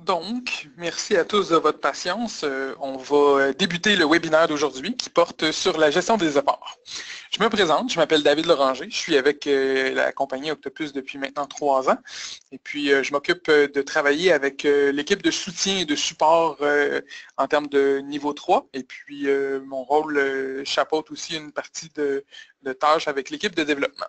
Donc, merci à tous de votre patience. On va débuter le webinaire d'aujourd'hui qui porte sur la gestion des efforts. Je me présente, je m'appelle David Loranger, je suis avec la compagnie Octopus depuis maintenant 3 ans. Et puis, je m'occupe de travailler avec l'équipe de soutien et de support en termes de niveau 3. Et puis, mon rôle chapeaute aussi une partie de tâches avec l'équipe de développement.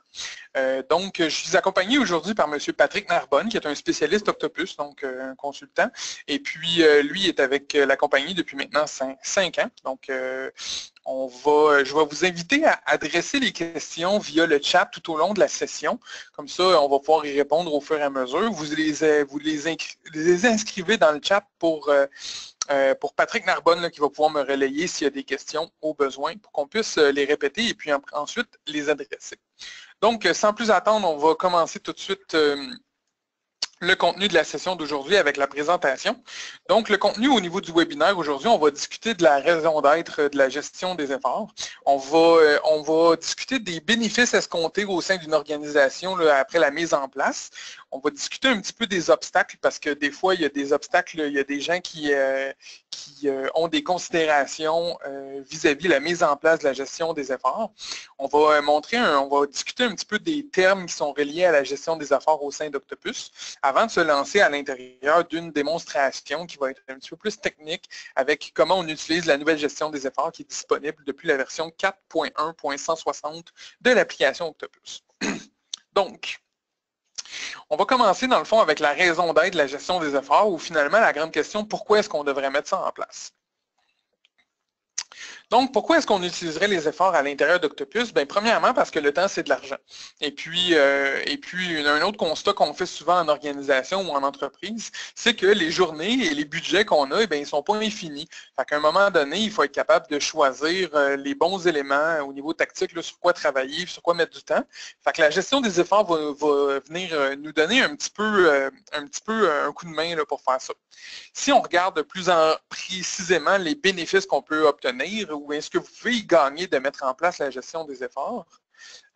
Donc, je suis accompagné aujourd'hui par M. Patrick Narbonne, qui est un spécialiste Octopus, donc un consultant. Et puis, lui est avec la compagnie depuis maintenant 5 ans. Donc, je vais vous inviter à adresser les questions via le chat tout au long de la session. Comme ça, on va pouvoir y répondre au fur et à mesure. Vous les inscrivez dans le chat pour Patrick Narbonne là, qui va pouvoir me relayer s'il y a des questions au besoin pour qu'on puisse les répéter et puis ensuite les adresser. Donc, sans plus attendre, on va commencer tout de suite le contenu de la session d'aujourd'hui avec la présentation. Donc, le contenu au niveau du webinaire aujourd'hui, on va discuter de la raison d'être de la gestion des efforts. On va discuter des bénéfices escomptés au sein d'une organisation là, après la mise en place. On va discuter un petit peu des obstacles parce que des fois, il y a des obstacles, il y a des gens qui ont des considérations vis-à-vis la mise en place de la gestion des efforts. On va discuter un petit peu des termes qui sont reliés à la gestion des efforts au sein d'Octopus avant de se lancer à l'intérieur d'une démonstration qui va être un petit peu plus technique avec comment on utilise la nouvelle gestion des efforts qui est disponible depuis la version 4.1.160 de l'application Octopus. Donc, on va commencer dans le fond avec la raison d'être de la gestion des efforts ou finalement la grande question, pourquoi est-ce qu'on devrait mettre ça en place? Donc, pourquoi est-ce qu'on utiliserait les efforts à l'intérieur d'Octopus? Bien, premièrement, parce que le temps, c'est de l'argent. Et puis, un autre constat qu'on fait souvent en organisation ou en entreprise, c'est que les journées et les budgets qu'on a, ils ne sont pas infinis. Fait qu'à un moment donné, il faut être capable de choisir les bons éléments au niveau tactique, là, sur quoi travailler, sur quoi mettre du temps. Fait que la gestion des efforts va venir nous donner un petit peu un coup de main là, pour faire ça. Si on regarde plus précisément les bénéfices qu'on peut obtenir, ou est-ce que vous pouvez y gagner de mettre en place la gestion des efforts,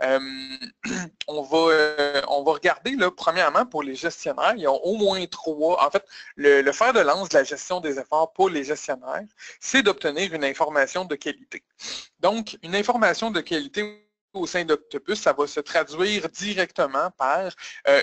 on va regarder, là, premièrement, pour les gestionnaires, il y a au moins 3. En fait, le fer de lance de la gestion des efforts pour les gestionnaires, c'est d'obtenir une information de qualité. Donc, une information de qualité au sein d'Octopus, ça va se traduire directement par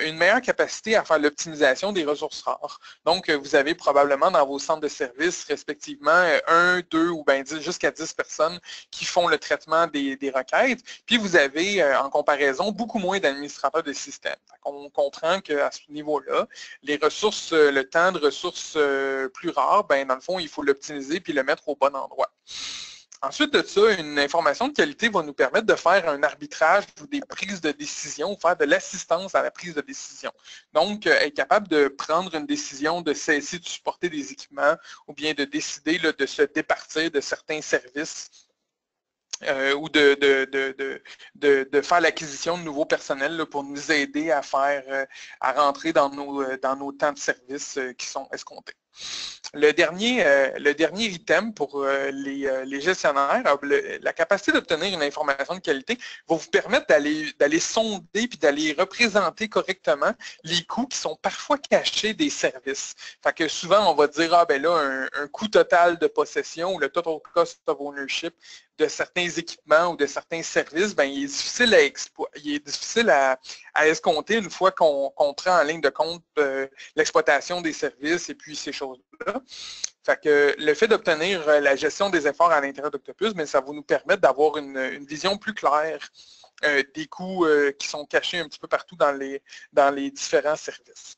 une meilleure capacité à faire l'optimisation des ressources rares. Donc, vous avez probablement dans vos centres de services respectivement 1, 2 ou bien jusqu'à 10 personnes qui font le traitement des requêtes. Puis, vous avez en comparaison beaucoup moins d'administrateurs de système. On comprend qu'à ce niveau-là, les ressources, le temps de ressources plus rares, ben, dans le fond, il faut l'optimiser puis le mettre au bon endroit. Ensuite de ça, une information de qualité va nous permettre de faire un arbitrage ou des prises de décision, ou faire de l'assistance à la prise de décision. Donc, être capable de prendre une décision de cesser de supporter des équipements ou bien de décider là, de se départir de certains services ou de faire l'acquisition de nouveaux personnels là, pour nous aider à rentrer dans nos temps de service qui sont escomptés. Le dernier item pour les gestionnaires, la capacité d'obtenir une information de qualité va vous permettre d'aller sonder puis d'aller représenter correctement les coûts qui sont parfois cachés des services. Fait que souvent, on va dire, ah ben là, un coût total de possession ou le total cost of ownership de certains équipements ou de certains services, ben, il est difficile à escompter une fois qu'on prend en ligne de compte l'exploitation des services et puis ces choses-là. Fait que le fait d'obtenir la gestion des efforts à l'intérieur d'Octopus, mais ça va nous permettre d'avoir une vision plus claire des coûts qui sont cachés un petit peu partout dans les différents services.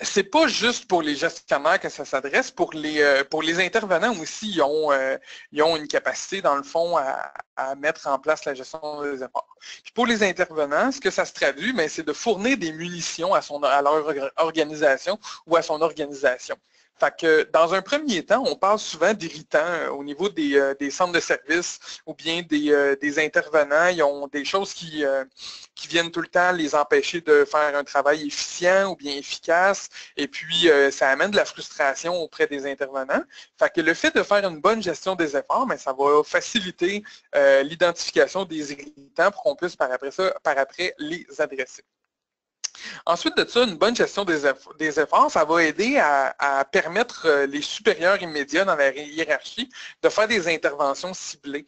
C'est pas juste pour les gestionnaires que ça s'adresse, pour les intervenants aussi, ils ont une capacité, dans le fond, à mettre en place la gestion des efforts. Puis pour les intervenants, ce que ça se traduit, c'est de fournir des munitions à leur organisation ou à son organisation. Fait que dans un premier temps, on parle souvent d'irritants au niveau des centres de services ou bien des intervenants. Ils ont des choses qui viennent tout le temps les empêcher de faire un travail efficient ou bien efficace. Et puis, ça amène de la frustration auprès des intervenants. Fait que le fait de faire une bonne gestion des efforts, ça va faciliter l'identification des irritants pour qu'on puisse par après les adresser. Ensuite de ça, une bonne gestion des efforts, ça va aider à permettre les supérieurs immédiats dans la hiérarchie de faire des interventions ciblées.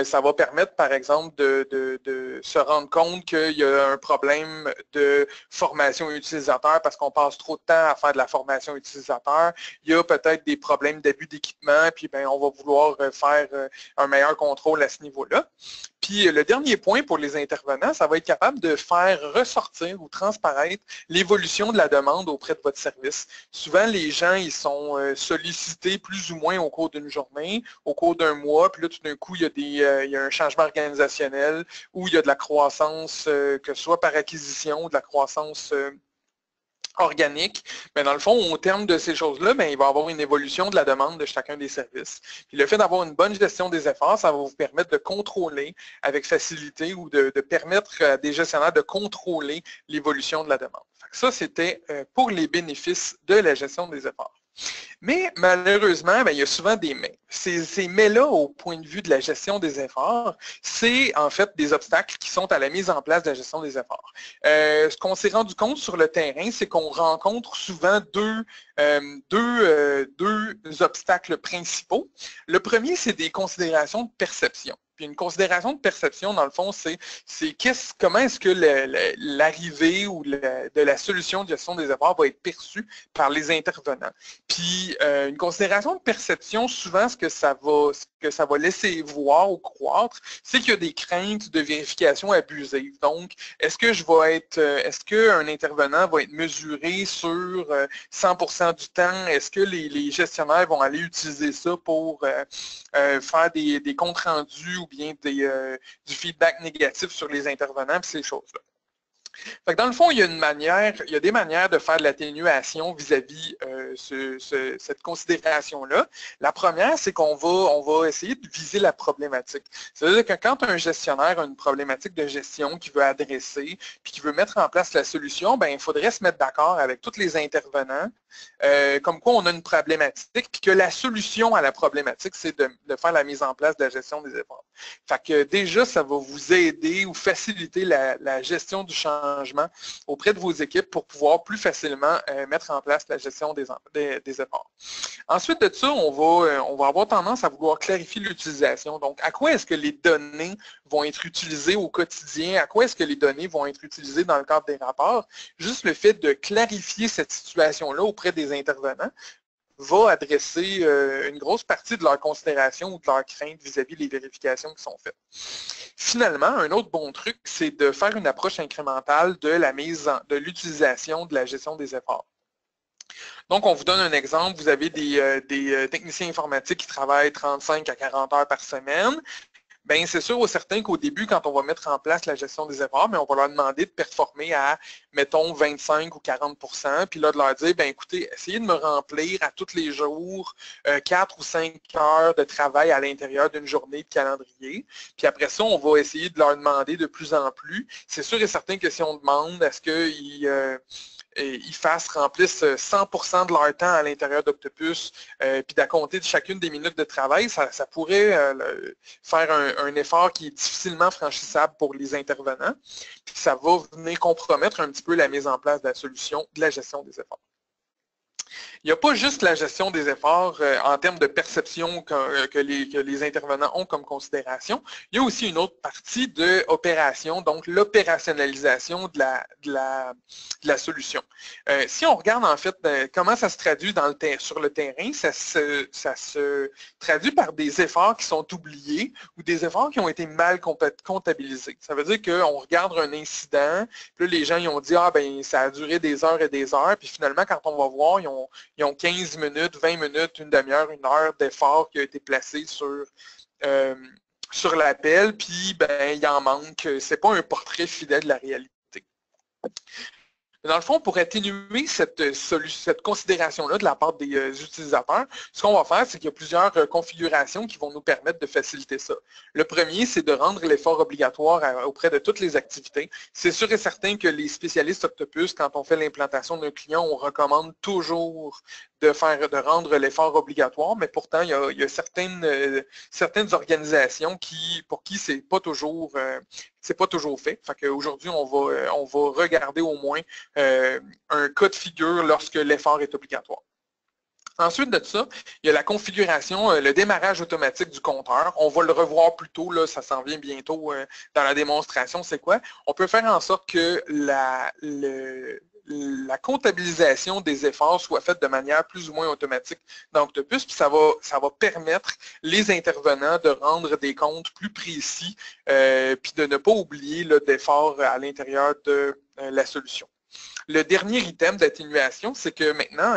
Ça va permettre, par exemple, de se rendre compte qu'il y a un problème de formation utilisateur parce qu'on passe trop de temps à faire de la formation utilisateur. Il y a peut-être des problèmes d'abus d'équipement, puis ben, on va vouloir faire un meilleur contrôle à ce niveau-là. Puis le dernier point pour les intervenants, ça va être capable de faire ressortir ou transparaître l'évolution de la demande auprès de votre service. Souvent, les gens, ils sont sollicités plus ou moins au cours d'une journée, au cours d'un mois, puis là, tout d'un coup, il y a un changement organisationnel ou il y a de la croissance, que ce soit par acquisition ou de la croissance organique, mais dans le fond, au terme de ces choses-là, il va y avoir une évolution de la demande de chacun des services. Puis le fait d'avoir une bonne gestion des efforts, ça va vous permettre de contrôler avec facilité ou de permettre à des gestionnaires de contrôler l'évolution de la demande. Ça, c'était pour les bénéfices de la gestion des efforts. Mais malheureusement, il y a souvent des mais. Ces mais-là, au point de vue de la gestion des efforts, c'est en fait des obstacles qui sont à la mise en place de la gestion des efforts. Ce qu'on s'est rendu compte sur le terrain, c'est qu'on rencontre souvent deux obstacles principaux. Le premier, c'est des considérations de perception. Puis une considération de perception, dans le fond, c'est comment est-ce que l'arrivée ou de la solution de gestion des efforts va être perçue par les intervenants. Puis une considération de perception, souvent ce que ça va laisser voir ou croître, c'est qu'il y a des craintes de vérification abusive. Donc, est-ce qu'un intervenant va être mesuré sur 100% du temps? Est-ce que les gestionnaires vont aller utiliser ça pour faire des comptes rendus ou bien du feedback négatif sur les intervenants et ces choses-là? Fait que dans le fond, il y a des manières de faire de l'atténuation vis-à-vis cette considération-là. La première, c'est qu'on va essayer de viser la problématique. C'est-à-dire que quand un gestionnaire a une problématique de gestion qu'il veut adresser, puis qu'il veut mettre en place la solution, il faudrait se mettre d'accord avec tous les intervenants, comme quoi on a une problématique, puis que la solution à la problématique, c'est de faire la mise en place de la gestion des efforts. Fait que déjà, ça va vous aider ou faciliter la gestion du changement auprès de vos équipes pour pouvoir plus facilement mettre en place la gestion des efforts. Ensuite de ça, on va avoir tendance à vouloir clarifier l'utilisation. Donc, à quoi est-ce que les données vont être utilisées au quotidien? À quoi est-ce que les données vont être utilisées dans le cadre des rapports? Juste le fait de clarifier cette situation-là auprès des intervenants va adresser une grosse partie de leur considération ou de leur crainte vis-à-vis des vérifications qui sont faites. Finalement, un autre bon truc, c'est de faire une approche incrémentale de l'utilisation de la gestion des efforts. Donc, on vous donne un exemple. Vous avez des techniciens informatiques qui travaillent 35 à 40 heures par semaine. C'est sûr ou certain qu'au début, quand on va mettre en place la gestion des efforts, on va leur demander de performer à, mettons, 25 ou 40%, puis là, de leur dire, écoutez, essayez de me remplir à tous les jours 4 ou 5 heures de travail à l'intérieur d'une journée de calendrier. Puis après ça, on va essayer de leur demander de plus en plus. C'est sûr et certain que si on demande à ce qu'ils remplissent 100% de leur temps à l'intérieur d'Octopus, puis d'à compter de chacune des minutes de travail, ça pourrait faire un effort qui est difficilement franchissable pour les intervenants, puis ça va venir compromettre un petit peu la mise en place de la solution de la gestion des efforts. Il n'y a pas juste la gestion des efforts en termes de perception que les intervenants ont comme considération. Il y a aussi une autre partie de opération, donc l'opérationnalisation de la solution. Si on regarde en fait comment ça se traduit sur le terrain, ça se traduit par des efforts qui sont oubliés ou des efforts qui ont été mal comptabilisés. Ça veut dire qu'on regarde un incident, puis là, les gens ils ont dit ça a duré des heures et des heures, puis finalement quand on va voir, ils ont 15 minutes, 20 minutes, une demi-heure, une heure d'effort qui a été placé sur l'appel, puis il en manque. C'est pas un portrait fidèle de la réalité. Dans le fond, pour atténuer cette considération-là de la part des utilisateurs, ce qu'on va faire, c'est qu'il y a plusieurs configurations qui vont nous permettre de faciliter ça. Le premier, c'est de rendre l'effort obligatoire auprès de toutes les activités. C'est sûr et certain que les spécialistes Octopus, quand on fait l'implantation d'un client, on recommande toujours de rendre l'effort obligatoire, mais pourtant, il y a certaines organisations pour qui c'est pas toujours fait. Fait qu'aujourd'hui, on va regarder au moins un cas de figure lorsque l'effort est obligatoire. Ensuite de ça, il y a la configuration, le démarrage automatique du compteur. On va le revoir plus tôt, là, ça s'en vient bientôt dans la démonstration. C'est quoi? On peut faire en sorte que la comptabilisation des efforts soit faite de manière plus ou moins automatique dans Octopus, puis ça va permettre les intervenants de rendre des comptes plus précis, puis de ne pas oublier d'efforts à l'intérieur de la solution. Le dernier item d'atténuation, c'est que maintenant,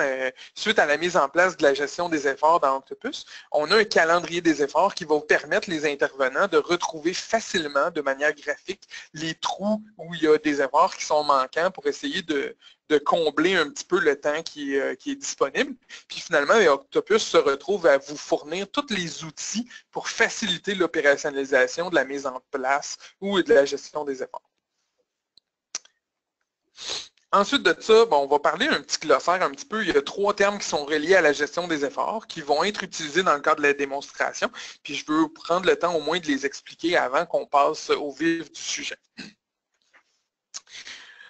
suite à la mise en place de la gestion des efforts dans Octopus, on a un calendrier des efforts qui va permettre les intervenants de retrouver facilement, de manière graphique, les trous où il y a des efforts qui sont manquants pour essayer de combler un petit peu le temps qui est disponible. Puis finalement, Octopus se retrouve à vous fournir tous les outils pour faciliter l'opérationnalisation de la mise en place ou de la gestion des efforts. Ensuite de ça, on va parler un petit glossaire un petit peu. Il y a 3 termes qui sont reliés à la gestion des efforts qui vont être utilisés dans le cadre de la démonstration. Puis je veux prendre le temps au moins de les expliquer avant qu'on passe au vif du sujet.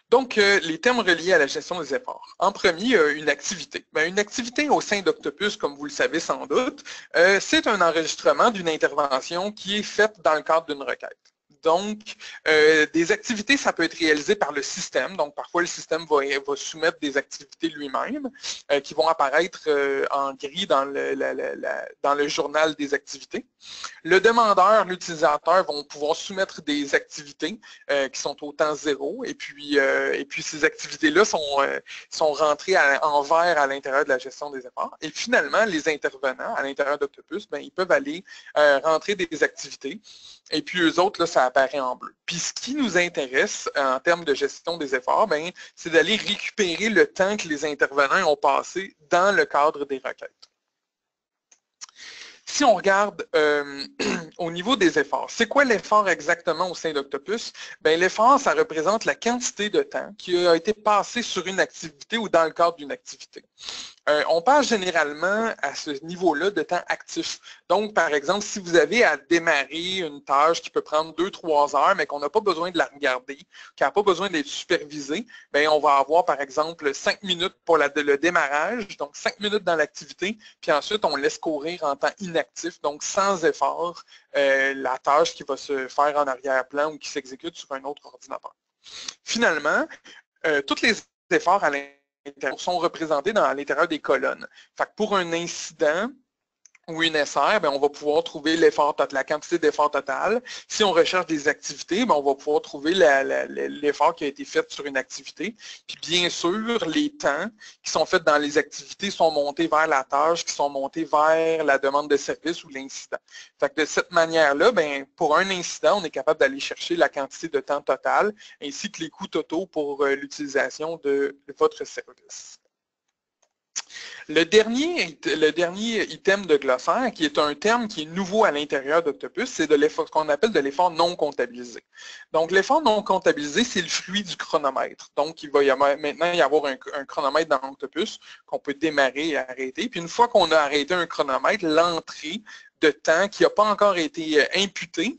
Donc, les termes reliés à la gestion des efforts. En premier, une activité. Une activité au sein d'Octopus, comme vous le savez sans doute, c'est un enregistrement d'une intervention qui est faite dans le cadre d'une requête. Donc, des activités, ça peut être réalisé par le système. Donc, parfois, le système va soumettre des activités lui-même qui vont apparaître en gris dans le journal des activités. Le demandeur, l'utilisateur vont pouvoir soumettre des activités qui sont au temps 0. Et puis ces activités-là sont rentrées en vert à l'intérieur de la gestion des efforts. Et finalement, les intervenants à l'intérieur d'Octopus, ils peuvent aller rentrer des activités. Et puis eux autres, là, ça apparaît en bleu. Puis ce qui nous intéresse en termes de gestion des efforts, c'est d'aller récupérer le temps que les intervenants ont passé dans le cadre des requêtes. Si on regarde au niveau des efforts, c'est quoi l'effort exactement au sein d'Octopus? L'effort, ça représente la quantité de temps qui a été passé sur une activité ou dans le cadre d'une activité. On parle généralement à ce niveau-là de temps actif. Donc, par exemple, si vous avez à démarrer une tâche qui peut prendre 2-3 heures, mais qu'on n'a pas besoin de la regarder, qui n'a pas besoin d'être supervisée, on va avoir, par exemple, 5 minutes pour le démarrage, donc 5 minutes dans l'activité, puis ensuite, on laisse courir en temps inactif, donc sans effort, la tâche qui va se faire en arrière-plan ou qui s'exécute sur un autre ordinateur. Finalement, tous les efforts à l'intérieur sont représentés à l'intérieur des colonnes. Fait que pour un incident ou une SR, on va pouvoir trouver l'effort total, la quantité d'effort total. Si on recherche des activités, on va pouvoir trouver l'effort qui a été fait sur une activité. Puis bien sûr, les temps qui sont faits dans les activités sont montés vers la tâche, qui sont montés vers la demande de service ou l'incident. Fait que de cette manière-là, pour un incident, on est capable d'aller chercher la quantité de temps total ainsi que les coûts totaux pour l'utilisation de votre service. Le dernier item de glossaire, qui est un terme qui est nouveau à l'intérieur d'Octopus, c'est ce qu'on appelle de l'effort non comptabilisé. Donc, l'effort non comptabilisé, c'est le fruit du chronomètre. Donc, il va maintenant y avoir un chronomètre dans Octopus qu'on peut démarrer et arrêter. Puis, une fois qu'on a arrêté un chronomètre, l'entrée de temps qui n'a pas encore été imputé,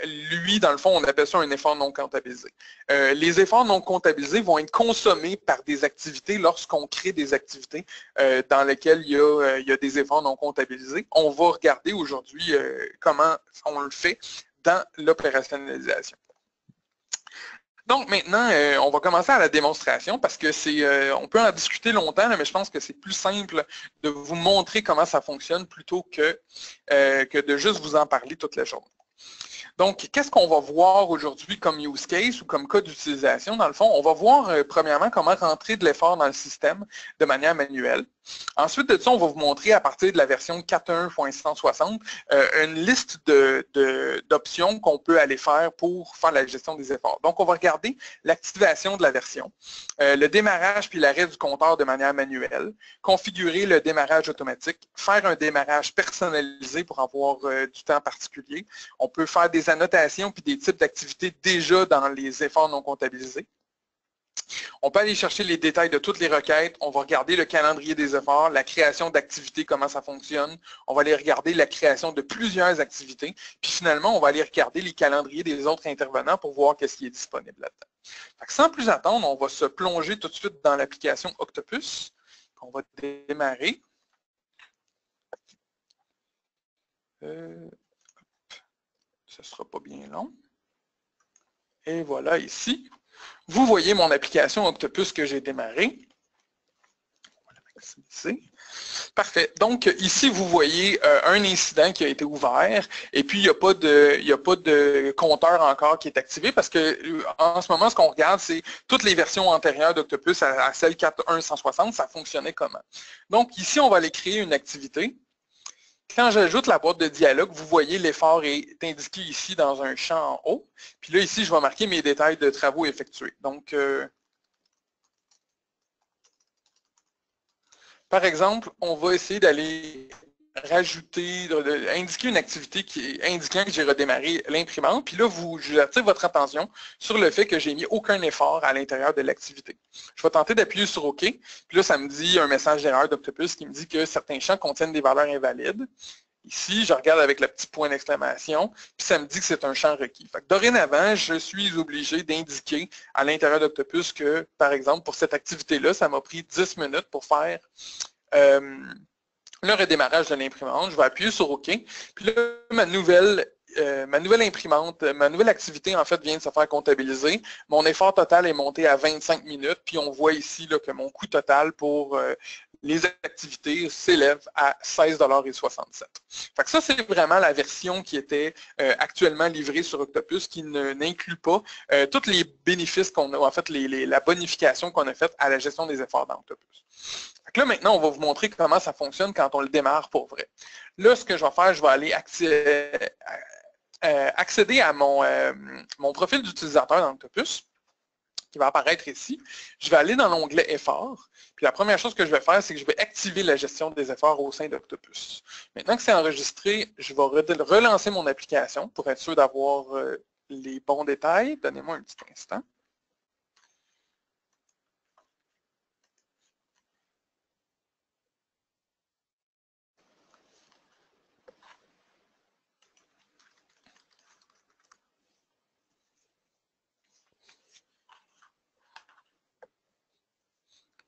lui, dans le fond, on appelle ça un effort non comptabilisé. Les efforts non comptabilisés vont être consommés par des activités lorsqu'on crée des activités dans lesquelles il y a des efforts non comptabilisés. On va regarder aujourd'hui comment on le fait dans l'opérationnalisation. Donc maintenant, on va commencer à la démonstration parce que on peut en discuter longtemps, mais je pense que c'est plus simple de vous montrer comment ça fonctionne plutôt que de juste vous en parler toute la journée. Donc, qu'est-ce qu'on va voir aujourd'hui comme use case ou comme cas d'utilisation? Dans le fond, on va voir premièrement comment rentrer de l'effort dans le système de manière manuelle. Ensuite de ça, on va vous montrer à partir de la version 4.1.160 une liste d'options qu'on peut aller faire pour faire la gestion des efforts. Donc, on va regarder l'activation de la version, le démarrage puis l'arrêt du compteur de manière manuelle, configurer le démarrage automatique, faire un démarrage personnalisé pour avoir du temps particulier. On peut faire des annotations puis des types d'activités déjà dans les efforts non comptabilisés. On peut aller chercher les détails de toutes les requêtes. On va regarder le calendrier des efforts, la création d'activités, comment ça fonctionne. On va aller regarder la création de plusieurs activités. Puis finalement, on va aller regarder les calendriers des autres intervenants pour voir qu'est-ce qui est disponible là-dedans. Sans plus attendre, on va se plonger tout de suite dans l'application Octopus. On va démarrer. Ce ne sera pas bien long. Et voilà ici. Vous voyez mon application Octopus que j'ai démarrée. On va la maximiser. Parfait. Donc, ici, vous voyez un incident qui a été ouvert et puis il n'y a pas de compteur encore qui est activé parce que en ce moment, ce qu'on regarde, c'est toutes les versions antérieures d'Octopus à celle 4.1.160, ça fonctionnait comment. Donc, ici, on va aller créer une activité. Quand j'ajoute la boîte de dialogue, vous voyez l'effort est indiqué ici dans un champ en haut. Puis là, ici, je vais marquer mes détails de travaux effectués. Donc, par exemple, on va essayer d'aller rajouter, indiquer une activité qui est indiquant que j'ai redémarré l'imprimante. Puis là, j'attire votre attention sur le fait que j'ai mis aucun effort à l'intérieur de l'activité. Je vais tenter d'appuyer sur OK. Puis là, ça me dit un message d'erreur d'Octopus qui me dit que certains champs contiennent des valeurs invalides. Ici, je regarde avec le petit point d'exclamation, puis ça me dit que c'est un champ requis. Fait que dorénavant, je suis obligé d'indiquer à l'intérieur d'Octopus que, par exemple, pour cette activité-là, ça m'a pris 10 minutes pour faire le redémarrage de l'imprimante. Je vais appuyer sur OK. Puis là, ma nouvelle imprimante, ma nouvelle activité, en fait, vient de se faire comptabiliser. Mon effort total est monté à 25 minutes. Puis on voit ici là, que mon coût total pour les activités s'élève à 16,67 $. Fait que ça, c'est vraiment la version qui était actuellement livrée sur Octopus, qui n'inclut pas tous les bénéfices qu'on a, en fait, la bonification qu'on a faite à la gestion des efforts dans Octopus. Fait que là, maintenant, on va vous montrer comment ça fonctionne quand on le démarre pour vrai. Là, ce que je vais faire, je vais aller accéder à mon profil d'utilisateur dans Octopus, qui va apparaître ici. Je vais aller dans l'onglet Efforts. Puis la première chose que je vais faire, c'est que je vais activer la gestion des efforts au sein d'Octopus. Maintenant que c'est enregistré, je vais relancer mon application pour être sûr d'avoir les bons détails. Donnez-moi un petit instant.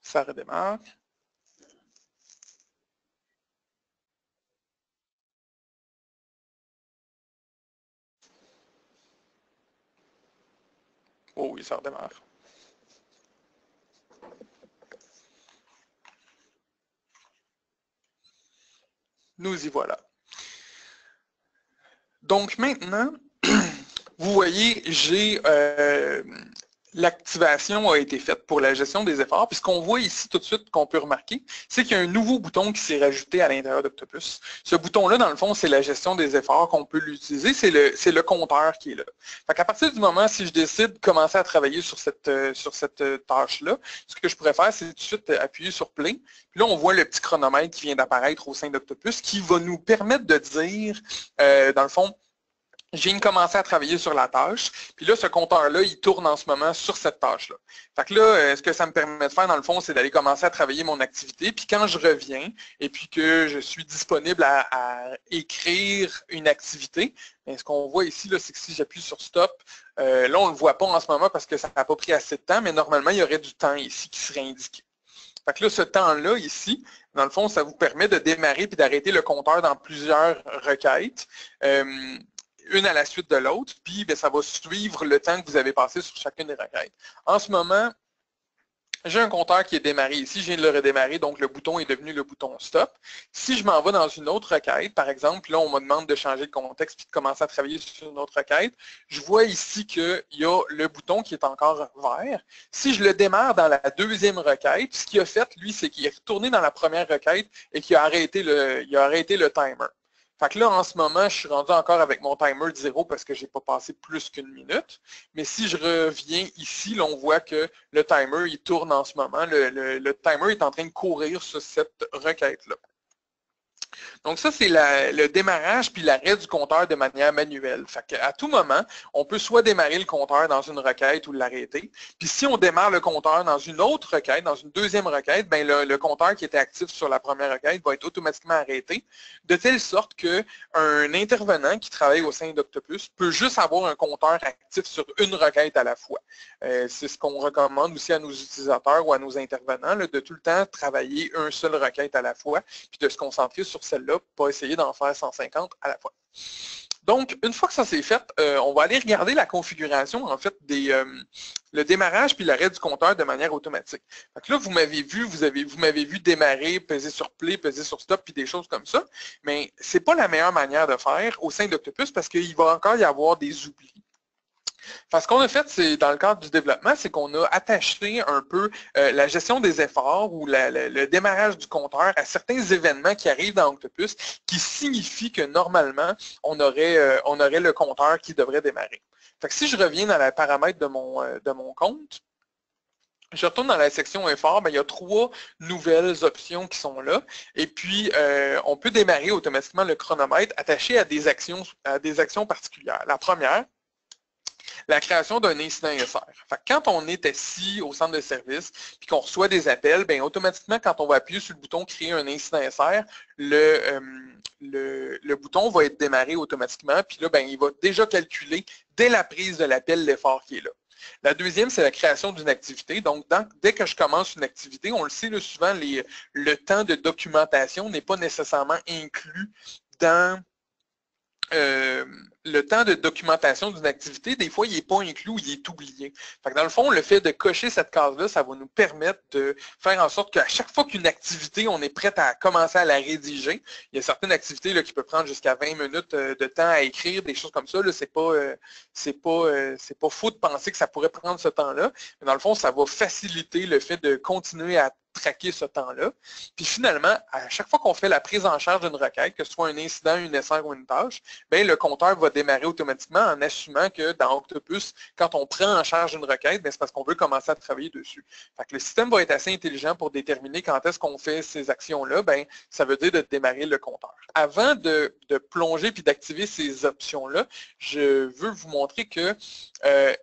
Ça redémarre. Oh oui, ça redémarre. Nous y voilà. Donc maintenant, vous voyez, l'activation a été faite pour la gestion des efforts. Puis ce qu'on voit ici tout de suite, qu'on peut remarquer, c'est qu'il y a un nouveau bouton qui s'est rajouté à l'intérieur d'Octopus. Ce bouton-là, dans le fond, c'est la gestion des efforts qu'on peut l'utiliser. C'est le compteur qui est là. Fait qu'à partir du moment, si je décide de commencer à travailler sur cette tâche-là, ce que je pourrais faire, c'est tout de suite appuyer sur Play. Puis là, on voit le petit chronomètre qui vient d'apparaître au sein d'Octopus qui va nous permettre de dire, dans le fond, je viens de commencer à travailler sur la tâche, puis là, ce compteur-là, il tourne en ce moment sur cette tâche-là. Fait que là, ce que ça me permet de faire, dans le fond, c'est d'aller commencer à travailler mon activité, puis quand je reviens, et puis que je suis disponible à écrire une activité, bien, ce qu'on voit ici, c'est que si j'appuie sur Stop, là, on ne le voit pas en ce moment parce que ça n'a pas pris assez de temps, mais normalement, il y aurait du temps ici qui serait indiqué. Fait que là, ce temps-là, ici, dans le fond, ça vous permet de démarrer puis d'arrêter le compteur dans plusieurs requêtes. Une à la suite de l'autre, puis bien, ça va suivre le temps que vous avez passé sur chacune des requêtes. En ce moment, j'ai un compteur qui est démarré ici, je viens de le redémarrer, donc le bouton est devenu le bouton Stop. Si je m'en vais dans une autre requête, par exemple, là, on me demande de changer de contexte puis de commencer à travailler sur une autre requête, je vois ici qu'il y a le bouton qui est encore vert. Si je le démarre dans la deuxième requête, ce qu'il a fait, lui, c'est qu'il est retourné dans la première requête et qu'il a arrêté le timer. Fait que là, en ce moment, je suis rendu encore avec mon timer de 0 parce que je n'ai pas passé plus qu'une minute. Mais si je reviens ici, là, on voit que le timer, il tourne en ce moment. Le timer est en train de courir sur cette requête-là. Donc ça, c'est le démarrage puis l'arrêt du compteur de manière manuelle. Fait qu'à tout moment, on peut soit démarrer le compteur dans une requête ou l'arrêter. Puis si on démarre le compteur dans une autre requête, dans une deuxième requête, ben le compteur qui était actif sur la première requête va être automatiquement arrêté, de telle sorte qu'un intervenant qui travaille au sein d'Octopus peut juste avoir un compteur actif sur une requête à la fois. C'est ce qu'on recommande aussi à nos utilisateurs ou à nos intervenants, là, de tout le temps travailler une seule requête à la fois, puis de se concentrer sur celle-là, pas essayer d'en faire 150 à la fois. Donc, une fois que ça c'est fait, on va aller regarder la configuration, en fait, le démarrage puis l'arrêt du compteur de manière automatique. Fait que là, vous m'avez vu, vous m'avez vu démarrer, peser sur play, peser sur stop, puis des choses comme ça, mais c'est pas la meilleure manière de faire au sein d'Octopus parce qu'il va encore y avoir des oublis. Parce qu'on a fait, c'est dans le cadre du développement, c'est qu'on a attaché un peu la gestion des efforts ou le démarrage du compteur à certains événements qui arrivent dans Octopus qui signifient que normalement, on aurait le compteur qui devrait démarrer. Fait que si je reviens dans les paramètres de mon compte, je retourne dans la section effort, ben, il y a 3 nouvelles options qui sont là. Et puis, on peut démarrer automatiquement le chronomètre attaché à des actions particulières. La première, la création d'un incident SR. Fait que quand on est assis au centre de service et qu'on reçoit des appels, bien, automatiquement, quand on va appuyer sur le bouton Créer un incident SR, le bouton va être démarré automatiquement, puis là, bien, il va déjà calculer dès la prise de l'appel l'effort qui est là. La deuxième, c'est la création d'une activité. Donc, dès que je commence une activité, on le sait, là, souvent, le temps de documentation n'est pas nécessairement inclus dans le temps de documentation d'une activité, des fois, il n'est pas inclus ou il est oublié. Fait que dans le fond, le fait de cocher cette case-là, ça va nous permettre de faire en sorte qu'à chaque fois qu'une activité, on est prêt à commencer à la rédiger. Il y a certaines activités là, qui peuvent prendre jusqu'à 20 minutes de temps à écrire, des choses comme ça. C'est pas faux de penser que ça pourrait prendre ce temps-là. Mais dans le fond, ça va faciliter le fait de continuer à traquer ce temps-là. Puis finalement, à chaque fois qu'on fait la prise en charge d'une requête, que ce soit un incident, une SR ou une tâche, bien, le compteur va démarrer automatiquement en assumant que dans Octopus, quand on prend en charge une requête, c'est parce qu'on veut commencer à travailler dessus. Fait que le système va être assez intelligent pour déterminer quand est-ce qu'on fait ces actions-là, bien, ça veut dire de démarrer le compteur. Avant de plonger puis d'activer ces options-là, je veux vous montrer que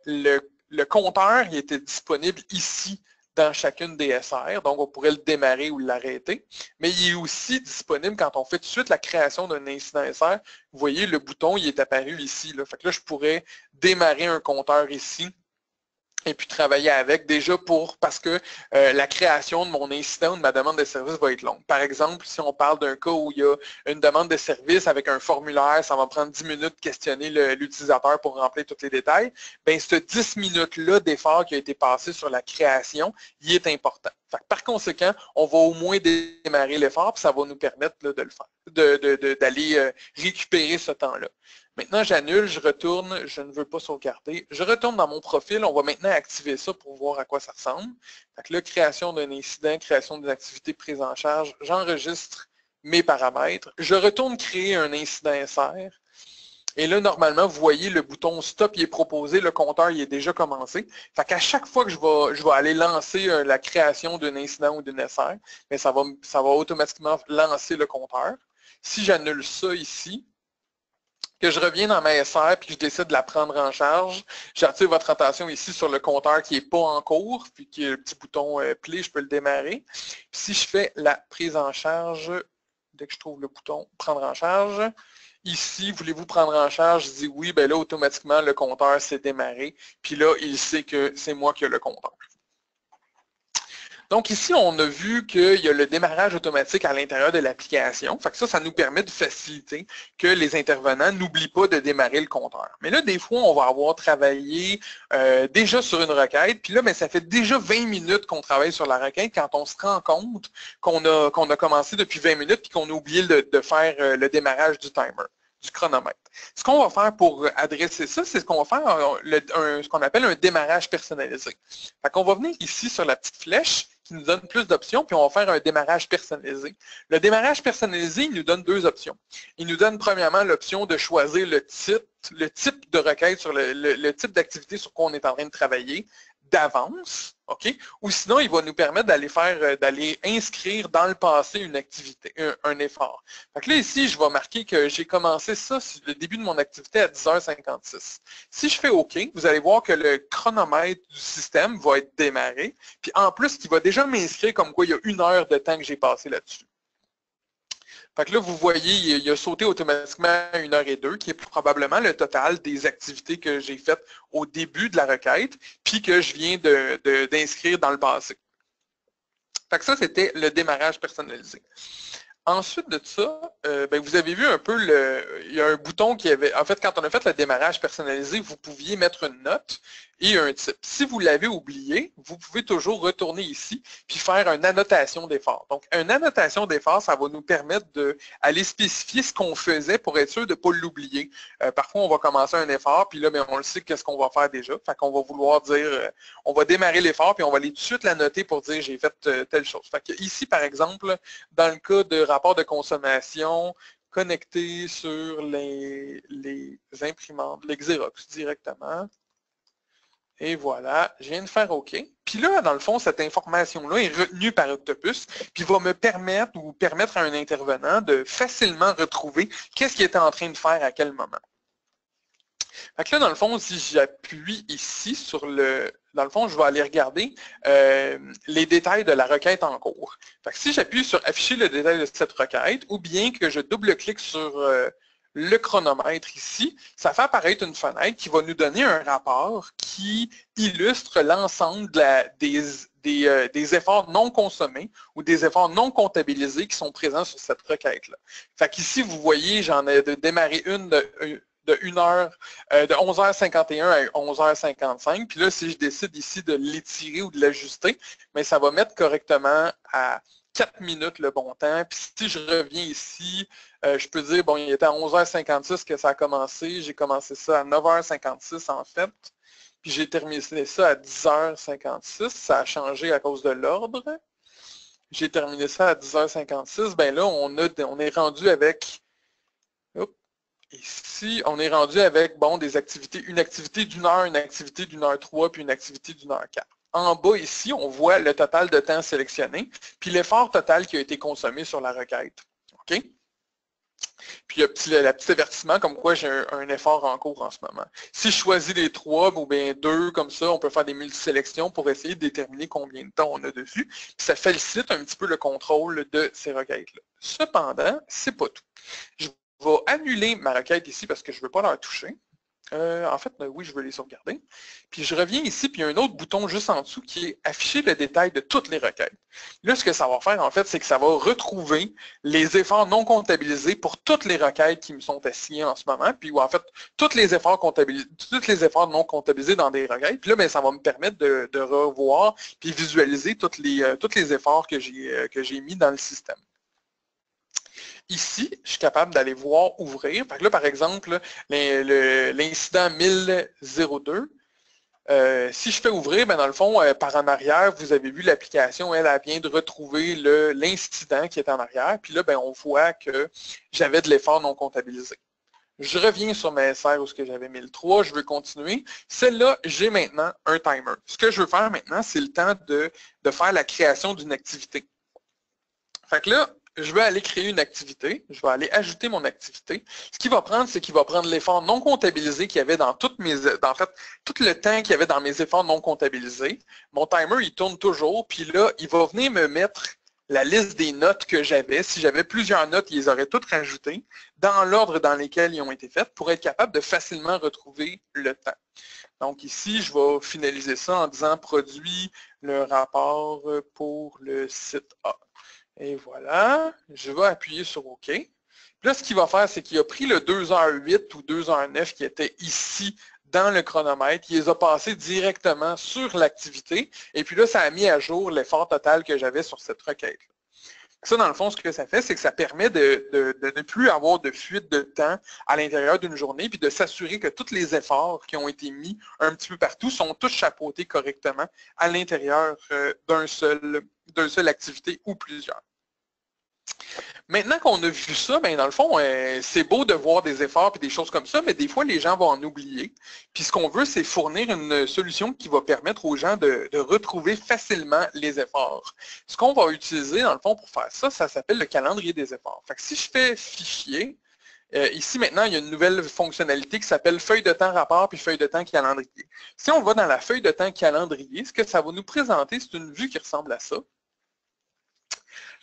le compteur il était disponible ici dans chacune des SR, donc on pourrait le démarrer ou l'arrêter, mais il est aussi disponible quand on fait tout de suite la création d'un incident SR. Vous voyez, le bouton, il est apparu ici. Là. Fait que là, je pourrais démarrer un compteur ici et puis travailler avec déjà parce que la création de mon incident ou de ma demande de service va être longue. Par exemple, si on parle d'un cas où il y a une demande de service avec un formulaire, ça va prendre 10 minutes de questionner l'utilisateur pour remplir tous les détails, bien, ce 10 minutes-là d'effort qui a été passé sur la création, il est important. Fait que par conséquent, on va au moins démarrer l'effort, puis ça va nous permettre là, de le faire, d'aller récupérer ce temps-là. Maintenant, j'annule, je retourne, je ne veux pas sauvegarder. Je retourne dans mon profil, on va maintenant activer ça pour voir à quoi ça ressemble. Fait que là, création d'un incident, création d'une activité prise en charge, j'enregistre mes paramètres. Je retourne créer un incident SR. Et là, normalement, vous voyez le bouton Stop, il est proposé, le compteur, il est déjà commencé. Fait qu'à chaque fois que je vais aller lancer la création d'un incident ou d'une SR, bien, ça va automatiquement lancer le compteur. Si j'annule ça ici, que je reviens dans ma SR puis que je décide de la prendre en charge, j'attire votre attention ici sur le compteur qui n'est pas en cours, puis qui est le petit bouton Play, je peux le démarrer. Puis si je fais la prise en charge, dès que je trouve le bouton Prendre en charge, ici, voulez-vous prendre en charge? Je dis oui, bien là, automatiquement, le compteur s'est démarré, puis là, il sait que c'est moi qui ai le compteur. Donc ici, on a vu qu'il y a le démarrage automatique à l'intérieur de l'application. Fait que ça nous permet de faciliter que les intervenants n'oublient pas de démarrer le compteur. Mais là, des fois, on va avoir travaillé déjà sur une requête, puis là, bien, ça fait déjà 20 minutes qu'on travaille sur la requête quand on se rend compte qu'on a commencé depuis 20 minutes puis qu'on a oublié de faire le démarrage du timer, du chronomètre. Ce qu'on va faire pour adresser ça, c'est ce qu'on va faire ce qu'on appelle un démarrage personnalisé. Fait qu'on va venir ici sur la petite flèche qui nous donne plus d'options, puis on va faire un démarrage personnalisé. Le démarrage personnalisé, il nous donne 2 options. Il nous donne premièrement l'option de choisir le type de requête sur le type d'activité sur quoi on est en train de travailler. d'avance, OK? Ou sinon, il va nous permettre d'aller inscrire dans le passé une activité, un effort. Fait que là, ici, je vais marquer que j'ai commencé ça sur le début de mon activité à 10h56. Si je fais OK, vous allez voir que le chronomètre du système va être démarré. Puis en plus, il va déjà m'inscrire comme quoi il y a 1 heure de temps que j'ai passé là-dessus. Fait que là, vous voyez, il a sauté automatiquement à 1h02, qui est probablement le total des activités que j'ai faites au début de la requête, puis que je viens d'inscrire dans le passé. Fait que ça, c'était le démarrage personnalisé. Ensuite de ça, ben, vous avez vu un peu, il y a un bouton qui avait, en fait, quand on a fait le démarrage personnalisé, vous pouviez mettre une note et un type. Si vous l'avez oublié, vous pouvez toujours retourner ici puis faire une annotation d'effort. Donc, une annotation d'effort, ça va nous permettre d'aller spécifier ce qu'on faisait pour être sûr de ne pas l'oublier. Parfois, on va commencer un effort, puis là, ben, on le sait qu'est-ce qu'on va faire déjà. Fait qu'on va vouloir dire, on va démarrer l'effort, puis on va aller tout de suite la noter pour dire j'ai fait telle chose. Fait que ici, par exemple, dans le cas de rapport de consommation connecté sur les imprimantes, les Xerox directement. Et voilà, je viens de faire OK. Puis là, dans le fond, cette information-là est retenue par Octopus, puis va me permettre ou permettre à un intervenant de facilement retrouver qu'est-ce qu'il était en train de faire à quel moment. Fait que là, dans le fond, si j'appuie ici sur dans le fond, je vais aller regarder les détails de la requête en cours. Fait que si j'appuie sur afficher le détail de cette requête, ou bien que je double-clique sur le chronomètre ici, ça fait apparaître une fenêtre qui va nous donner un rapport qui illustre l'ensemble des efforts non consommés ou des efforts non comptabilisés qui sont présents sur cette requête-là. Fait qu'ici, vous voyez, j'en ai démarré une de 11h51 à 11h55. Puis là, si je décide ici de l'étirer ou de l'ajuster, mais ça va mettre correctement à 4 minutes le bon temps. Puis si je reviens ici, je peux dire, bon, il était à 11h56 que ça a commencé. J'ai commencé ça à 9h56 en fait. Puis j'ai terminé ça à 10h56. Ça a changé à cause de l'ordre. J'ai terminé ça à 10h56. Ben là, on est rendu avec... Ici, on est rendu avec bon, des activités, une activité d'1 heure, une activité d'1h03, puis une activité d'1h04. En bas, ici, on voit le total de temps sélectionné, puis l'effort total qui a été consommé sur la requête. OK? Puis il y a le petit avertissement comme quoi j'ai un effort en cours en ce moment. Si je choisis les 3 ou bien 2, comme ça, on peut faire des multisélections pour essayer de déterminer combien de temps on a dessus. Puis ça facilite un petit peu le contrôle de ces requêtes-là. Cependant, c'est pas tout. Je vais annuler ma requête ici parce que je ne veux pas leur toucher. En fait, oui, je veux les sauvegarder. Puis je reviens ici, puis il y a un autre bouton juste en dessous qui est afficher le détail de toutes les requêtes. Là, ce que ça va faire, en fait, c'est que ça va retrouver les efforts non comptabilisés pour toutes les requêtes qui me sont assignées en ce moment, puis en fait, tous les efforts non comptabilisés dans des requêtes. Puis là, bien, ça va me permettre de revoir puis visualiser tous les efforts que j'ai mis dans le système. Ici, je suis capable d'aller voir ouvrir. Fait que là, par exemple, l'incident 1002, si je fais ouvrir, ben dans le fond, par en arrière, vous avez vu l'application, elle vient de retrouver l'incident qui est en arrière. Puis là, ben, on voit que j'avais de l'effort non comptabilisé. Je reviens sur ma SR où j'avais mis le 3, je veux continuer. Celle-là, j'ai maintenant un timer. Ce que je veux faire maintenant, c'est le temps de faire la création d'une activité. Fait que là, je vais aller créer une activité, je vais aller ajouter mon activité. Ce qu'il va prendre, c'est qu'il va prendre l'effort non comptabilisé qu'il y avait dans tout le temps qu'il y avait dans mes efforts non comptabilisés. Mon timer, il tourne toujours, puis là, il va venir me mettre la liste des notes que j'avais. Si j'avais plusieurs notes, il les aurait toutes rajoutées dans l'ordre dans lequel ils ont été faites pour être capable de facilement retrouver le temps. Donc ici, je vais finaliser ça en disant « Produit le rapport pour le site A ». Et voilà, je vais appuyer sur OK. Puis là, ce qu'il va faire, c'est qu'il a pris le 2h08 ou 2h09 qui était ici dans le chronomètre, il les a passés directement sur l'activité, et puis là, ça a mis à jour l'effort total que j'avais sur cette requête. Ça, dans le fond, ce que ça fait, c'est que ça permet de ne plus avoir de fuite de temps à l'intérieur d'une journée, puis de s'assurer que tous les efforts qui ont été mis un petit peu partout sont tous chapeautés correctement à l'intérieur d'une seule activité ou plusieurs. Maintenant qu'on a vu ça, ben dans le fond, c'est beau de voir des efforts et des choses comme ça, mais des fois, les gens vont en oublier. Puis ce qu'on veut, c'est fournir une solution qui va permettre aux gens de retrouver facilement les efforts. Ce qu'on va utiliser, dans le fond, pour faire ça, ça s'appelle le calendrier des efforts. Fait que si je fais fichier, ici maintenant, il y a une nouvelle fonctionnalité qui s'appelle feuille de temps rapport puis feuille de temps calendrier. Si on va dans la feuille de temps calendrier, ce que ça va nous présenter, c'est une vue qui ressemble à ça.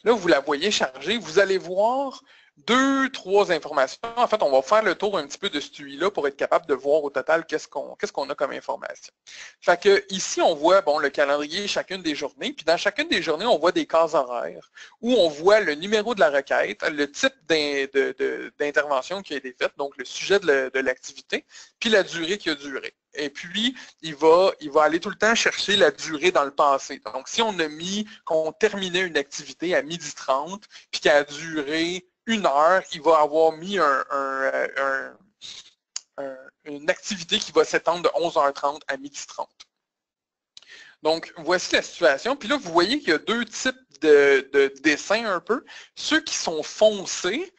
Là, vous la voyez chargée. Vous allez voir 2-3 informations. En fait, on va faire le tour un petit peu de celui-là pour être capable de voir au total qu'est-ce qu'on a comme information. Fait que ici, on voit bon, le calendrier chacune des journées. Puis dans chacune des journées, on voit des cases horaires où on voit le numéro de la requête, le type d'intervention qui a été faite, donc le sujet de l'activité, puis la durée qui a duré. Et puis, il va aller tout le temps chercher la durée dans le passé. Donc, si on a mis qu'on terminait une activité à 12h30, puis qu'elle a duré 1 heure, il va avoir mis une activité qui va s'étendre de 11h30 à 12h30. Donc, voici la situation. Puis là, vous voyez qu'il y a 2 types de dessins un peu. Ceux qui sont foncés,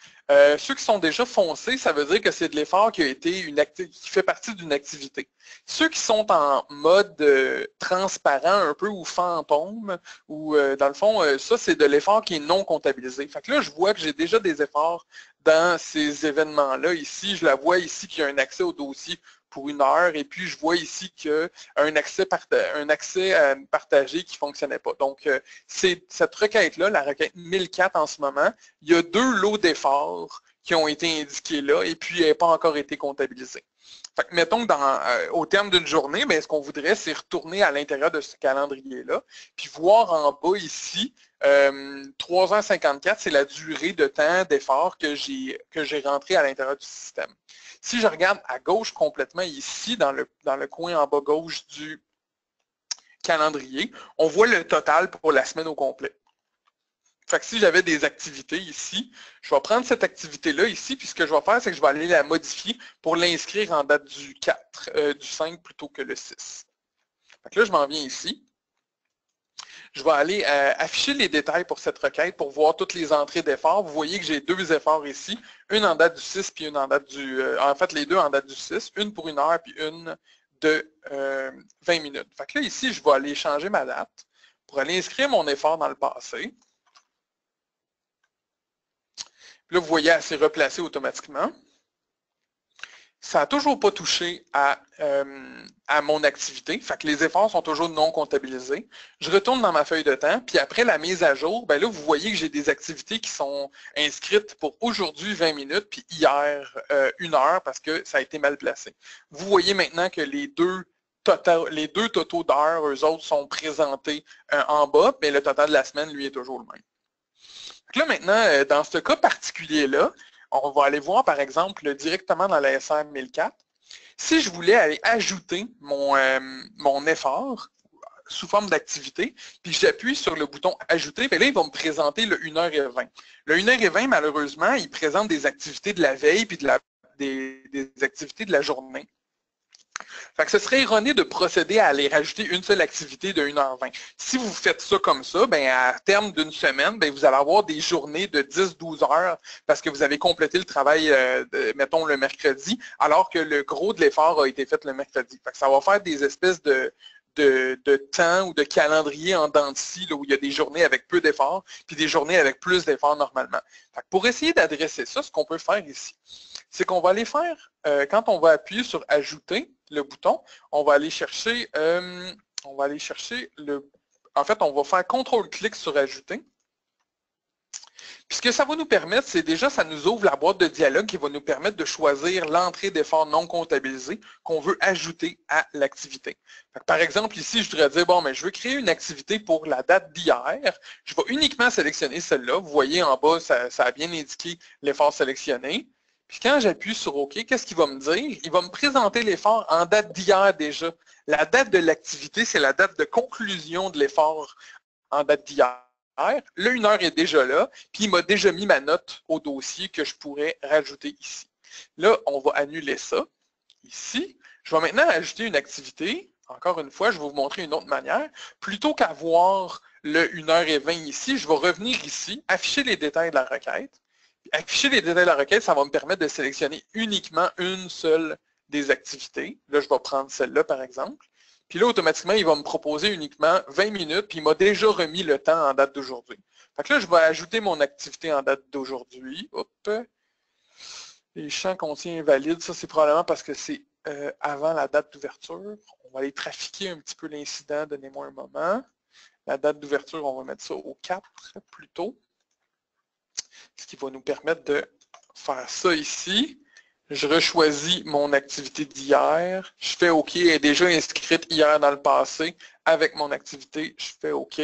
ceux qui sont déjà foncés, ça veut dire que c'est de l'effort qui a été qui fait partie d'une activité. Ceux qui sont en mode transparent un peu ou fantôme, ou dans le fond, ça c'est de l'effort qui est non comptabilisé. Fait que là, je vois que j'ai déjà des efforts dans ces événements-là. Ici, je la vois ici qu'il y a un accès au dossier pour 1 heure, et puis je vois ici qu'il y a un accès partagé qui ne fonctionnait pas. Donc, c'est cette requête-là, la requête 1004 en ce moment, il y a 2 lots d'efforts qui ont été indiqués là, et puis elle n'a pas encore été comptabilisée. Fait que mettons que au terme d'une journée, ce qu'on voudrait, c'est retourner à l'intérieur de ce calendrier-là, puis voir en bas ici, 3h54, c'est la durée de temps d'effort que j'ai rentré à l'intérieur du système. Si je regarde à gauche complètement ici, dans le coin en bas gauche du calendrier, on voit le total pour la semaine au complet. Fait que si j'avais des activités ici, je vais prendre cette activité-là ici, puis ce que je vais faire, c'est que je vais aller la modifier pour l'inscrire en date du 4, du 5 plutôt que le 6. Fait que là, je m'en viens ici. Je vais aller afficher les détails pour cette requête pour voir toutes les entrées d'efforts. Vous voyez que j'ai 2 efforts ici, une en date du 6 puis une en date du... en fait, les 2 en date du 6, une pour 1 heure puis une de 20 minutes. Fait que là, ici, je vais aller changer ma date pour aller inscrire mon effort dans le passé. Puis là, vous voyez, elle s'est replacée automatiquement. Ça n'a toujours pas touché à mon activité, fait que les efforts sont toujours non comptabilisés. Je retourne dans ma feuille de temps, puis après la mise à jour, là, vous voyez que j'ai des activités qui sont inscrites pour aujourd'hui 20 minutes, puis hier 1 heure, parce que ça a été mal placé. Vous voyez maintenant que les deux totaux d'heures, eux autres, sont présentés en bas, mais le total de la semaine, lui, est toujours le même. Donc là, maintenant, dans ce cas particulier-là, on va aller voir, par exemple, directement dans la SR 1004. Si je voulais aller ajouter mon effort sous forme d'activité, puis j'appuie sur le bouton « Ajouter », là, il va me présenter le 1h20. Le 1h20, malheureusement, il présente des activités de la veille puis des activités de la journée. Fait que ce serait erroné de procéder à aller rajouter une seule activité de 1h20. Si vous faites ça comme ça, à terme d'une semaine, vous allez avoir des journées de 10-12 heures parce que vous avez complété le travail, mettons, le mercredi, alors que le gros de l'effort a été fait le mercredi. Fait que ça va faire des espèces de temps ou de calendrier en dents de scie, là, où il y a des journées avec peu d'efforts, puis des journées avec plus d'efforts normalement. Fait que pour essayer d'adresser ça, ce qu'on peut faire ici, c'est qu'on va aller faire, quand on va appuyer sur « Ajouter », le bouton, on va aller chercher en fait, on va faire CTRL-clic sur « Ajouter ». Puis ce que ça va nous permettre, c'est déjà, ça nous ouvre la boîte de dialogue qui va nous permettre de choisir l'entrée d'efforts non comptabilisés qu'on veut ajouter à l'activité. Par exemple, ici, je voudrais dire, je veux créer une activité pour la date d'hier. Je vais uniquement sélectionner celle-là. Vous voyez en bas, ça a bien indiqué l'effort sélectionné. Puis quand j'appuie sur OK, qu'est-ce qu'il va me dire? Il va me présenter l'effort en date d'hier déjà. La date de l'activité, c'est la date de conclusion de l'effort en date d'hier. Le 1 heure est déjà là, puis il m'a déjà mis ma note au dossier que je pourrais rajouter ici. Là, on va annuler ça. Ici, je vais maintenant ajouter une activité. Encore une fois, je vais vous montrer une autre manière. Plutôt qu'avoir le 1h20 ici, je vais revenir ici, afficher les détails de la requête. Afficher les détails de la requête, ça va me permettre de sélectionner uniquement une seule des activités. Là, je vais prendre celle-là, par exemple. Puis là, automatiquement, il va me proposer uniquement 20 minutes, puis il m'a déjà remis le temps en date d'aujourd'hui. Fait que là, je vais ajouter mon activité en date d'aujourd'hui. Hop. Les champs contiennent invalide. Ça, c'est probablement parce que c'est avant la date d'ouverture. On va aller trafiquer un petit peu l'incident. Donnez-moi un moment. La date d'ouverture, on va mettre ça au 4 plutôt. Ce qui va nous permettre de faire ça ici. Je rechoisis mon activité d'hier. Je fais OK. Elle est déjà inscrite hier dans le passé avec mon activité. Je fais OK.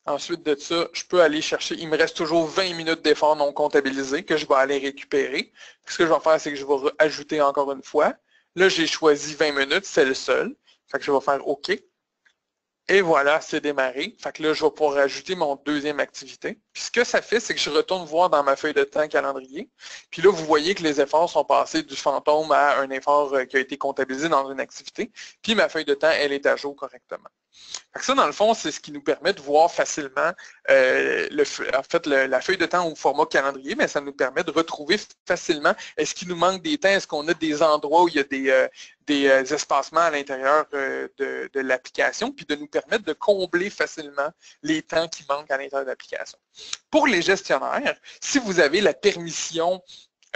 Ensuite de ça, je peux aller chercher, il me reste toujours 20 minutes d'effort non comptabilisés que je vais aller récupérer. Ce que je vais faire, c'est que je vais ajouter encore une fois. Là, j'ai choisi 20 minutes, c'est le seul. Fait que je vais faire OK. Et voilà, c'est démarré. Fait que là, je vais pouvoir ajouter mon deuxième activité. Puis ce que ça fait, c'est que je retourne voir dans ma feuille de temps calendrier. Puis là, vous voyez que les efforts sont passés du fantôme à un effort qui a été comptabilisé dans une activité. Puis ma feuille de temps, elle est à jour correctement. Fait que ça, dans le fond, c'est ce qui nous permet de voir facilement la feuille de temps au format calendrier, mais ça nous permet de retrouver facilement est-ce qu'il nous manque des temps, est-ce qu'on a des endroits où il y a des espacements à l'intérieur de l'application, puis de nous permettre de combler facilement les temps qui manquent à l'intérieur de l'application. Pour les gestionnaires, si vous avez la permission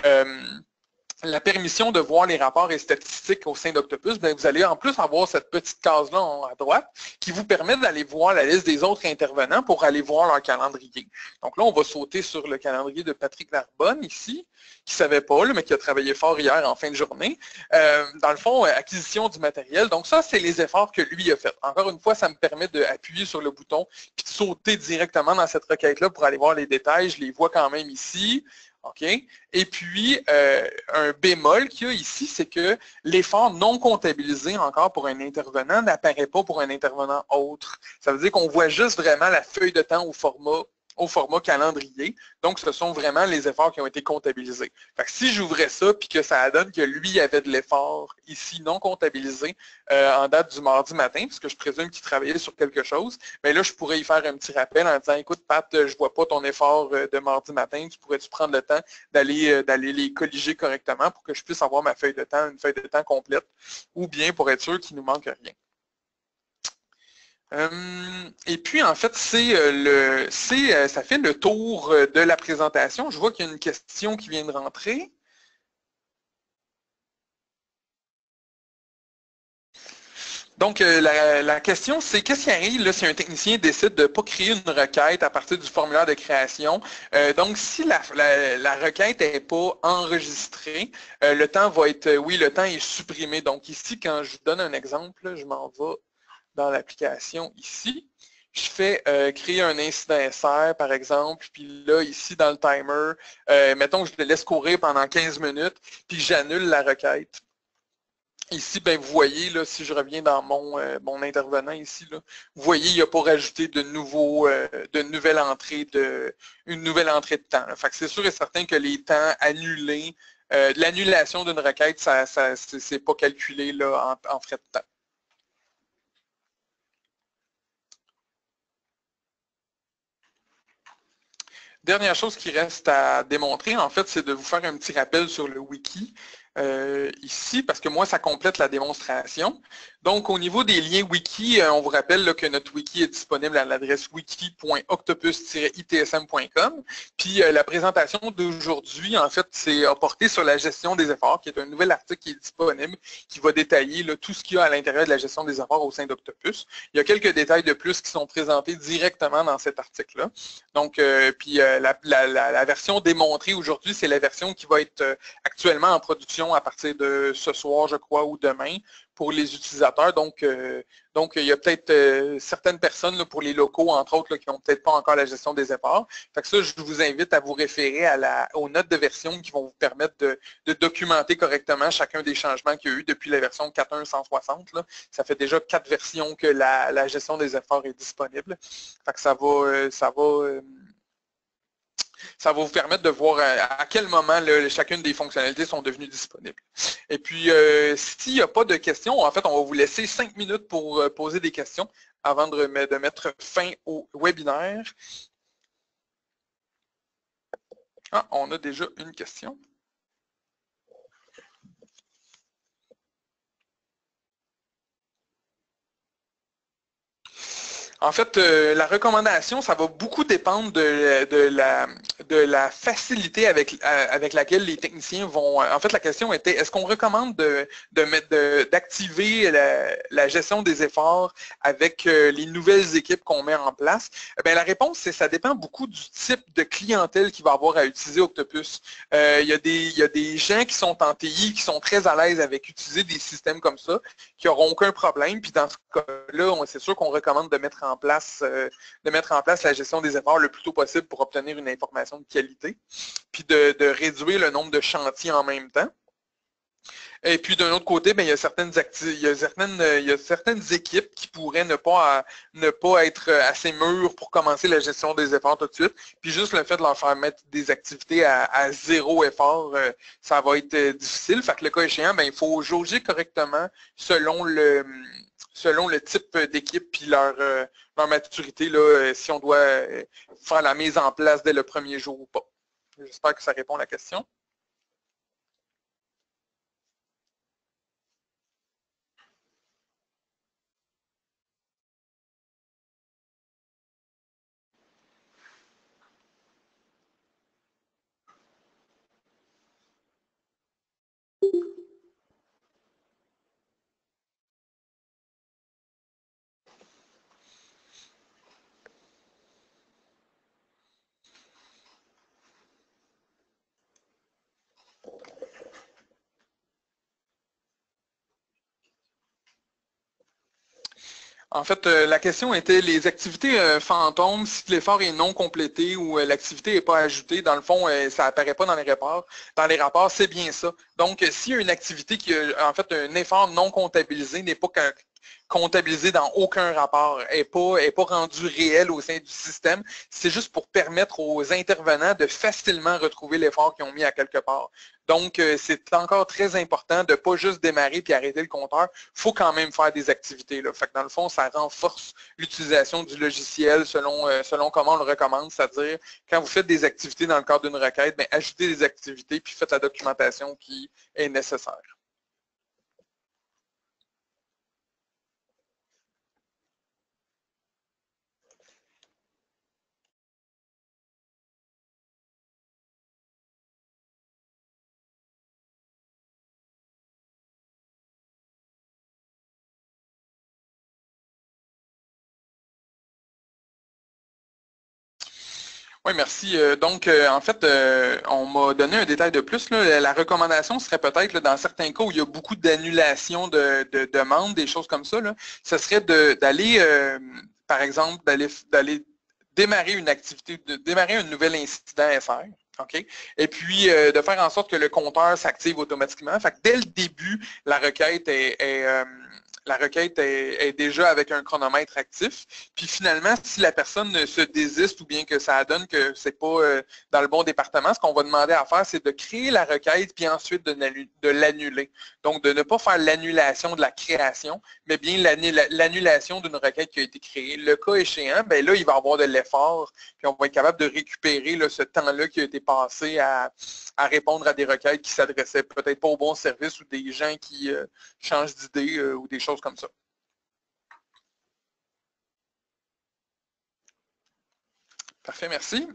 de voir les rapports et statistiques au sein d'Octopus, bien, vous allez en plus avoir cette petite case-là à droite qui vous permet d'aller voir la liste des autres intervenants pour aller voir leur calendrier. Donc là, on va sauter sur le calendrier de Patrick Larbonne ici, qui ne savait pas, mais qui a travaillé fort hier en fin de journée. Dans le fond, acquisition du matériel. Donc ça, c'est les efforts que lui a fait. Encore une fois, ça me permet d'appuyer sur le bouton puis de sauter directement dans cette requête-là pour aller voir les détails. Je les vois quand même ici. OK? Et puis, un bémol qu'il y a ici, c'est que l'effort non comptabilisé encore pour un intervenant n'apparaît pas pour un intervenant autre. Ça veut dire qu'on voit juste vraiment la feuille de temps au format calendrier. Donc, ce sont vraiment les efforts qui ont été comptabilisés. Fait que si j'ouvrais ça puis que ça donne que lui avait de l'effort ici non comptabilisé en date du mardi matin, parce que je présume qu'il travaillait sur quelque chose, bien là, je pourrais y faire un petit rappel en disant, écoute, Pat, je ne vois pas ton effort de mardi matin, tu pourrais-tu prendre le temps d'aller les colliger correctement pour que je puisse avoir ma feuille de temps, une feuille de temps complète, ou bien pour être sûr qu'il ne nous manque rien. Et puis, en fait, ça fait le tour de la présentation. Je vois qu'il y a une question qui vient de rentrer. Donc, la question, c'est qu'est-ce qui arrive là, si un technicien décide de ne pas créer une requête à partir du formulaire de création? Donc, si la requête n'est pas enregistrée, le temps va être, oui, le temps est supprimé. Donc, ici, quand je vous donne un exemple, je m'en vais dans l'application ici. Je fais créer un incident SR, par exemple, puis là, ici, dans le timer, mettons que je le laisse courir pendant 15 minutes, puis j'annule la requête. Ici, ben, vous voyez, là, si je reviens dans mon intervenant ici, là, vous voyez, il n'a pas rajouté une nouvelle entrée de temps. Là. Fait que c'est sûr et certain que les temps annulés, l'annulation d'une requête, c'est pas calculé là, en frais de temps. Dernière chose qui reste à démontrer, en fait, c'est de vous faire un petit rappel sur le wiki. Ici, parce que moi, ça complète la démonstration. Donc, au niveau des liens wiki, on vous rappelle là, que notre wiki est disponible à l'adresse wiki.octopus-itsm.com. Puis, la présentation d'aujourd'hui, en fait, c'est porté sur la gestion des efforts, qui est un nouvel article qui est disponible, qui va détailler là, tout ce qu'il y a à l'intérieur de la gestion des efforts au sein d'Octopus. Il y a quelques détails de plus qui sont présentés directement dans cet article-là. Donc, la version démontrée aujourd'hui, c'est la version qui va être actuellement en production à partir de ce soir, je crois, ou demain, pour les utilisateurs. Donc il y a peut-être certaines personnes, là, pour les locaux, entre autres, là, qui n'ont peut-être pas encore la gestion des efforts. Fait que ça, je vous invite à vous référer aux notes de version qui vont vous permettre de documenter correctement chacun des changements qu'il y a eu depuis la version 4.1.160. Là. Ça fait déjà 4 versions que la gestion des efforts est disponible. Fait que ça va Ça va vous permettre de voir à quel moment chacune des fonctionnalités sont devenues disponibles. Et puis, s'il n'y a pas de questions, en fait, on va vous laisser 5 minutes pour poser des questions avant de mettre fin au webinaire. Ah, on a déjà une question. En fait, la recommandation, ça va beaucoup dépendre de la facilité avec laquelle les techniciens vont... En fait, la question était, est-ce qu'on recommande d'activer la gestion des efforts avec les nouvelles équipes qu'on met en place? Bien, la réponse, c'est ça dépend beaucoup du type de clientèle qui va avoir à utiliser Octopus. Il y a des gens qui sont en TI, qui sont très à l'aise avec utiliser des systèmes comme ça, qui n'auront aucun problème. Puis dans ce cas-là, c'est sûr qu'on recommande de mettre en place la gestion des efforts le plus tôt possible pour obtenir une information de qualité, puis de réduire le nombre de chantiers en même temps. Et puis d'un autre côté, bien, il y a certaines équipes qui pourraient ne pas être assez mûres pour commencer la gestion des efforts tout de suite. Puis juste le fait de leur faire mettre des activités à zéro effort, ça va être difficile. Fait que le cas échéant, bien, il faut jauger correctement selon le type d'équipe puis leur maturité, là, si on doit faire la mise en place dès le premier jour ou pas. J'espère que ça répond à la question. En fait, la question était les activités fantômes, si l'effort est non complété ou l'activité n'est pas ajoutée, dans le fond, ça apparaît pas dans les rapports. Dans les rapports, c'est bien ça. Donc, s'il y a une activité qui a, en fait, un effort non comptabilisé, n'est pas comptabilisé dans aucun rapport, n'est pas rendu réel au sein du système, c'est juste pour permettre aux intervenants de facilement retrouver l'effort qu'ils ont mis à quelque part. Donc, c'est encore très important de ne pas juste démarrer puis arrêter le compteur. Il faut quand même faire des activités. Là. Fait que dans le fond, ça renforce l'utilisation du logiciel selon comment on le recommande, c'est-à-dire quand vous faites des activités dans le cadre d'une requête, bien, ajoutez des activités puis faites la documentation qui est nécessaire. Oui, merci. Donc, en fait, on m'a donné un détail de plus. Là. La recommandation serait peut-être, dans certains cas où il y a beaucoup d'annulations de demandes, des choses comme ça, là, ce serait d'aller, par exemple, d'aller démarrer une activité, de démarrer un nouvel incident SR. OK? Et puis, de faire en sorte que le compteur s'active automatiquement. Fait que dès le début, la requête est déjà avec un chronomètre actif. Puis finalement, si la personne se désiste ou bien que ça donne que c'est pas dans le bon département, ce qu'on va demander à faire, c'est de créer la requête puis ensuite de l'annuler. Donc, de ne pas faire l'annulation de la création, mais bien l'annulation d'une requête qui a été créée. Le cas échéant, bien là, il va y avoir de l'effort, puis on va être capable de récupérer là, ce temps-là qui a été passé à répondre à des requêtes qui s'adressaient peut-être pas au bon service ou des gens qui changent d'idée ou des choses comme ça. Parfait, merci.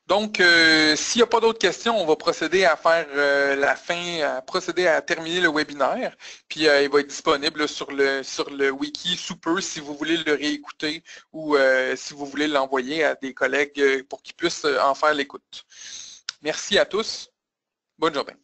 Donc, s'il n'y a pas d'autres questions, on va procéder à faire procéder à terminer le webinaire. Puis, il va être disponible sur le wiki sous peu si vous voulez le réécouter ou si vous voulez l'envoyer à des collègues pour qu'ils puissent en faire l'écoute. Merci à tous. Bonne journée.